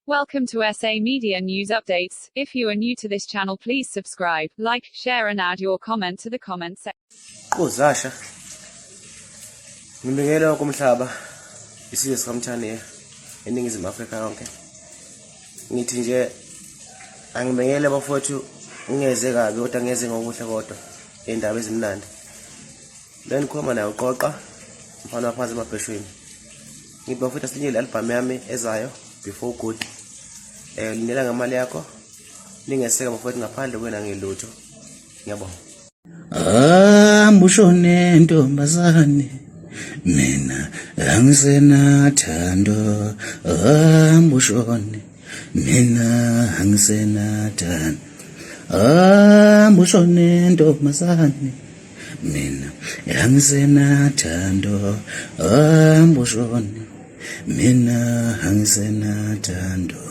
Welcome to SA Media News Updates. If you are new to this channel, please subscribe, like, share and add your comment to the comment section. Uzasha ngibingelela kumhlaba isizwe sikamthaniya eningizimu Afrika yonke. Ngithi nje angibingelela bafowethu ungeze kabi kodwa ngeze ngokuhle kodwa indaba ezimnandi. La nikhuluma nayo uqoqa mfana waphansi emabheshweni. Ngibafowethu sinyele album yami ezayo Before Good. Linela ngamali yakho ningeseka bafowethu ngaphandle kwena ngelutho. Ngiyabonga. Mbushone ntombazane mina angisenathando mbushone mina angisenathando mbushone ntombazane mina angisenathando mbushone mina angisenathando